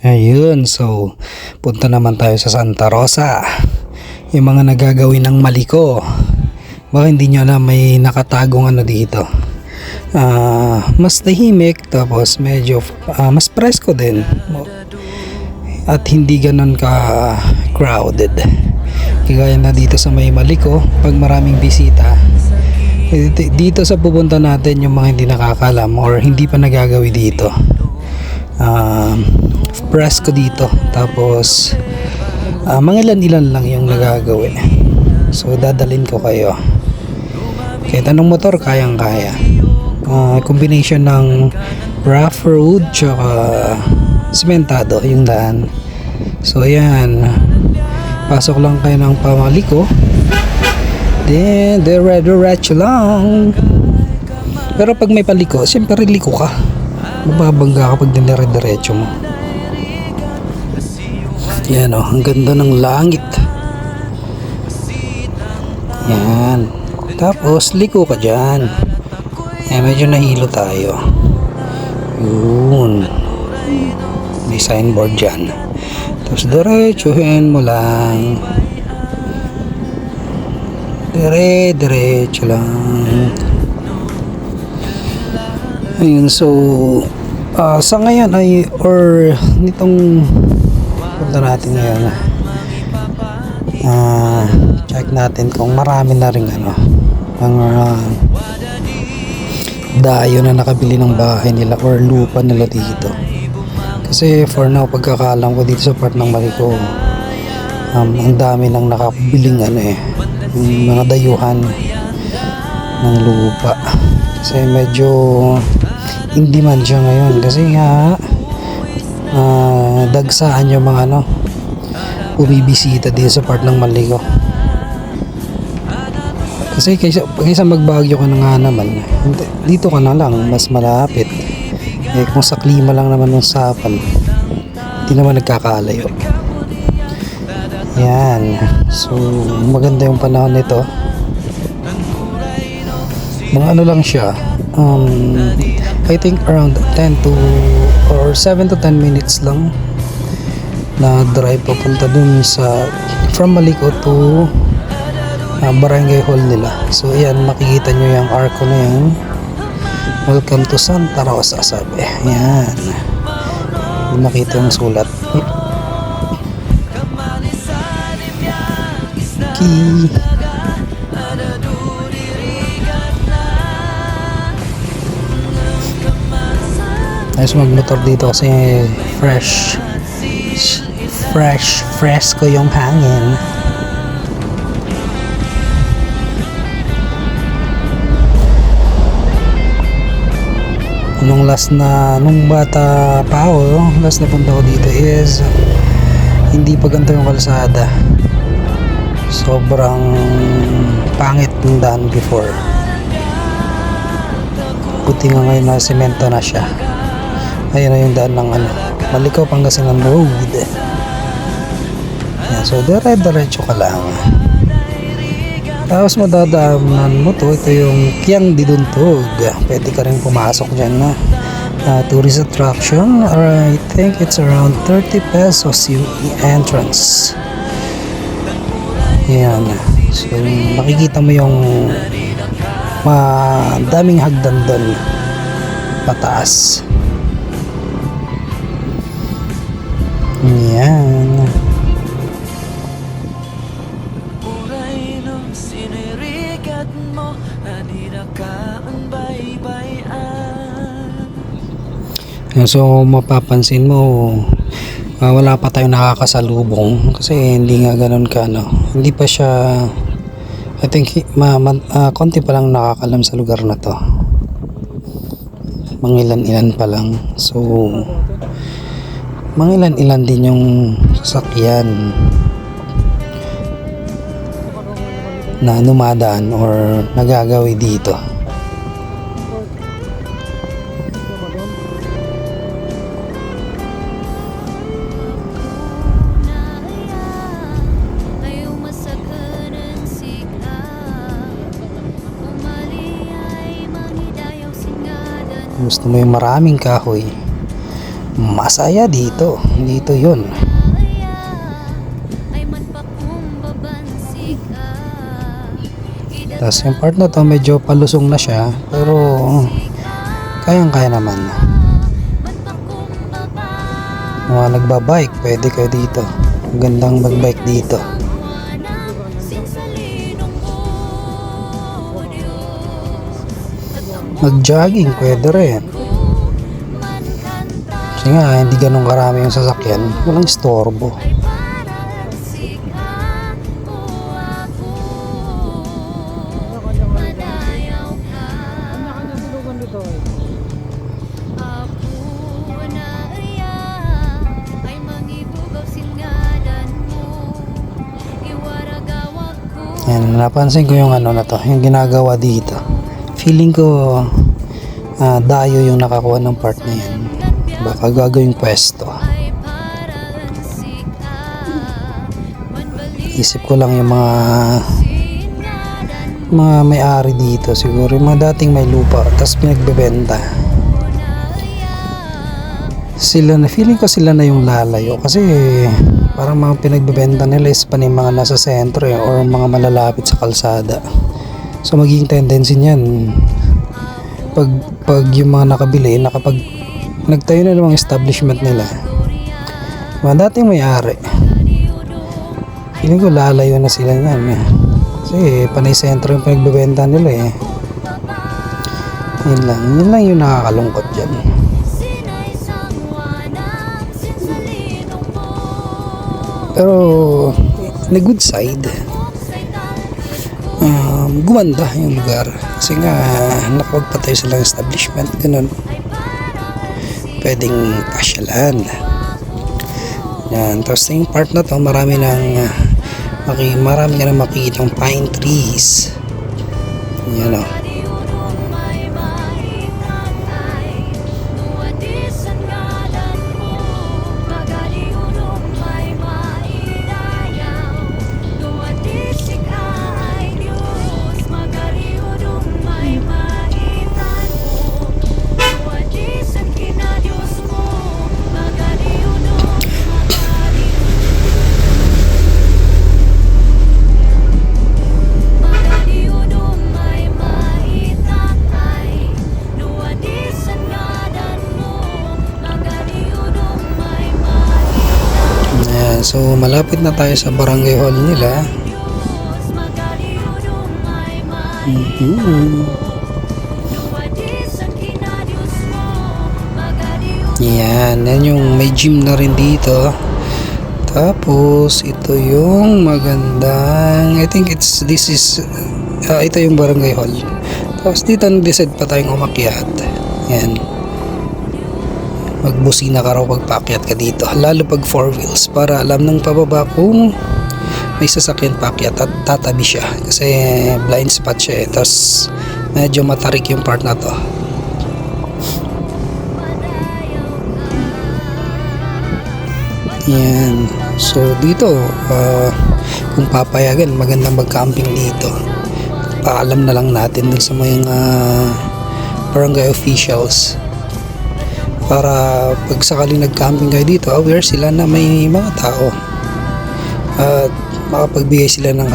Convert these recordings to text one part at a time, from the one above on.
Ayun, so punta naman tayo sa Santa Rosa. Yung mga nagagawin ng Maliko. Baka hindi nyo alam, may nakatagong ano dito. Mas tahimik, tapos medyo mas presko din. At hindi ganun ka crowded. Kagaya na dito sa may Maliko, pag maraming bisita. Dito sa pupunta natin yung mga hindi nakakalam or hindi pa nagagawi dito. Presko dito, tapos mga ilan lang yung nagagawin, so dadalhin ko kayo. Kahit anong motor kayang kaya. Combination ng rough road tsaka sementado yung daan. So ayan, pasok lang kayo ng Pamaliko, then diretso lang. Pero pag may paliko, siyempre liko ka, mababangga kapag dinire-diretso mo. Yan ang ganda ng langit. Yan. Tapos liko ka dyan. Medyo nahilo tayo. Yun. May signboard dyan. Tapos diretsuhin mo lang. Diretso lang. Ayun, so sa ngayon ay nitong punta natin ngayon, check natin kung marami na rin ang dayo na nakabili ng bahay nila or lupa nila dito. Kasi for now, pagkakalam ko dito sa part ng Maliko, ang dami nang nakabiling yung mga dayuhan ng lupa. Kasi medyo hindi man siya ngayon kasi nga dagsaan yung mga bumibisita din sa part ng Maliko. Kasi kaysa magbagyo ka na nga naman, dito ka na lang, mas malapit. Kung sa klima lang naman ng Sapan, hindi naman nagkakalayo. Yan, so maganda yung panahon nito. Mga lang siya, I think around 10 to or 7 to 10 minutes lang na drive papunta dun sa from Maliko to barangay hall nila. So yan, makikita nyo yung arco na yan. Welcome to Santa Rosa, sabi. Yan, makita yung sulat. Okay. Ayos magmotor dito kasi fresco yung hangin. Nung bata pa ako, last na punta ko dito is hindi pa ganito yung kalsada. Sobrang pangit ng daan before. Buti nga ngayon na semento na siya. Ayun na yung daan ng Maliko Pangasinan Road. Yan, so diretso ka lang. Tapos madadaanan mo to, ito yung Kiang Diduntog. Pwede ka rin pumasok dyan na tourist attraction. I think it's around 30 pesos yung entrance. Yan, so makikita mo yung daming hagdan doon pataas. Yan. So mapapansin mo, wala pa tayong nakakasalubong kasi hindi nga ganun ka hindi pa siya, I think konti pa lang nakakalam sa lugar na to, mangilan-ilan pa lang. So mangilan-ilan din yung sasakyan na numadaan or nagagawi dito. Gusto mo yung maraming kahoy, masaya dito. Dito yun. Tapos yung part na to medyo palusong na siya, pero kayang-kaya naman. Mga nagbabike, pwede kayo dito. Magandang magbike dito. Mag-jogging, pwede rin. Kasi nga, hindi ganun karami yung sasakyan. Walang istorbo. Yan, napansin ko yung ano na to, yung ginagawa dito. Feeling ko dayo yung nakakuha ng part na yan. Baka gagawing pwesto. Isip ko lang yung mga may-ari dito, siguro yung mga dating may lupa tapos pinagbebenta. Sila na, feeling ko sila na yung lalayo kasi parang mga pinagbebenta nila is pa mga nasa sentro or mga malalapit sa kalsada. So magiging tendency niyan pag yung mga nakabili nakapag nagtayo na ng mga establishment nila, mga dating may-ari, feeling ko lalayo na sila niyan kasi panay sentro yung pinagbebenta nila yun lang yung nakakalungkot dyan. Pero na good side, gumanda yung lugar kasi nga nakapagpatayo silang establishment, ganun, pwedeng pasyalan yan. Tapos yung part na to marami ka na makikita yung pine trees yan o. So malapit na tayo sa barangay hall nila. Yan yung may gym na rin dito. Tapos ito yung magandang, I think this is ito yung barangay hall. Tapos dito nag-decide pa tayong umakyat. Yan, magbusina ka raw pagpakyat ka dito, lalo pag 4 wheels, para alam ng pababa kung may sasakyan pakyat at tatabi siya kasi blind spot siya tapos medyo matarik yung part na to. Yan, so dito kung papayagan magandang mag-camping dito. Paalam na lang natin dun sa mga barangay officials para pag sakaling nag-camping kayo dito, aware sila na may mga tao at makapagbigay sila ng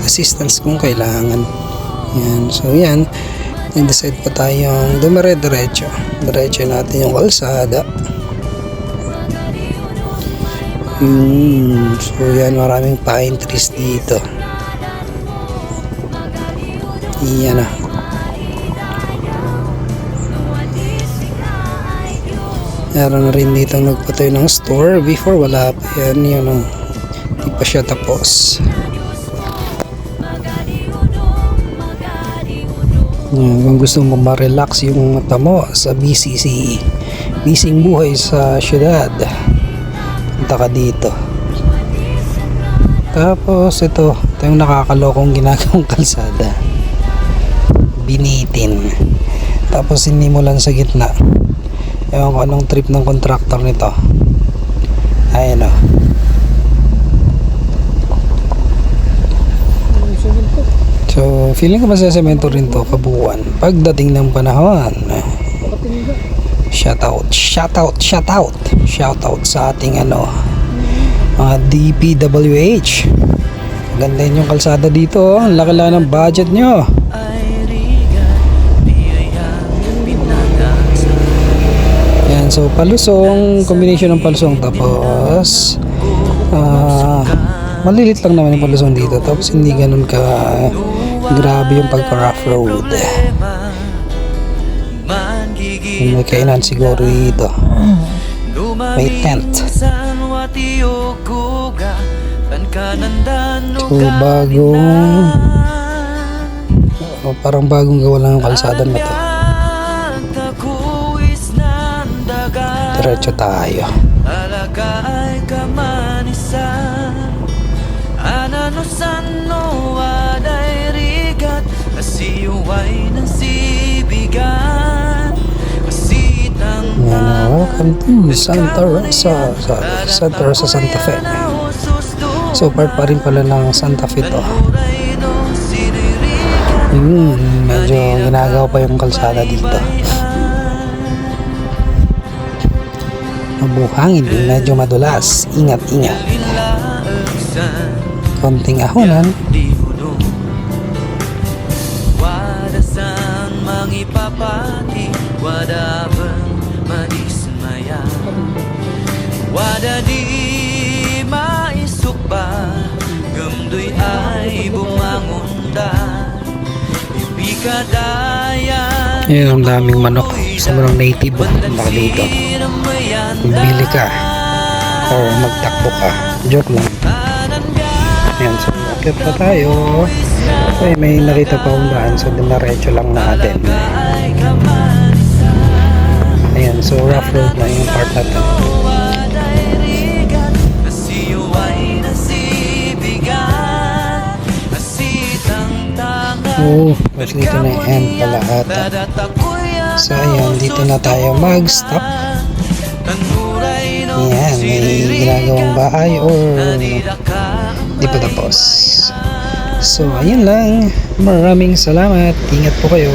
assistance kung kailangan. Yan, so yan, nag-decide pa tayong diretso natin yung kalsada. So yan, maraming pine trees dito. Yan na. Meron na rin dito nagpatayo ng store. Before wala pa yan, hindi pa siya tapos. Kung gusto mo ma-relax yung mata mo sa busy buhay sa syudad, punta ka dito. Tapos ito yung nakakalokong ginagawang kalsada, binitin, tapos hindi mo lang sa gitna. Ewan ko anong trip ng contractor nito. Ayan o. So feeling ko masasemento rin to kabuuan pagdating ng panahon. Shoutout sa ating mga DPWH. Ganda yun yung kalsada dito. Ang laki-laki ng budget nyo. Yan, so palusong, combination ng palusong, tapos malilit lang naman yung palusong dito, tapos hindi ganun ka grabe yung pagka rough road. May kainan siguro dito, may tent. So parang bagong gawa lang yung kalsada na to. Diretso tayo. Welcome to Santa Rosa, Santa Fe. So part pa rin pala ng Santa Fe to. Medyo ginagawa pa yung kalsada dito. Mabuhangin, medyo madulas. Ingat. Konting ahonan. Wada di maisukba, gamdoy ay bumangunda. Ibigadayan. Ayan, ang daming manok. Sa mga native baka dito. Bili ka or magtakbo ka. Joke lang. Ayan, so akit pa tayo. Okay, may nakita pa akong daan, so dinaretso lang natin. Ayan, so rough road na yung part na to. Mas dito na yung end pala ata. So ayan, dito na tayo mag-stop. Ayan, may ginagawang bahay or di pa tapos. So ayun lang, maraming salamat, ingat po kayo.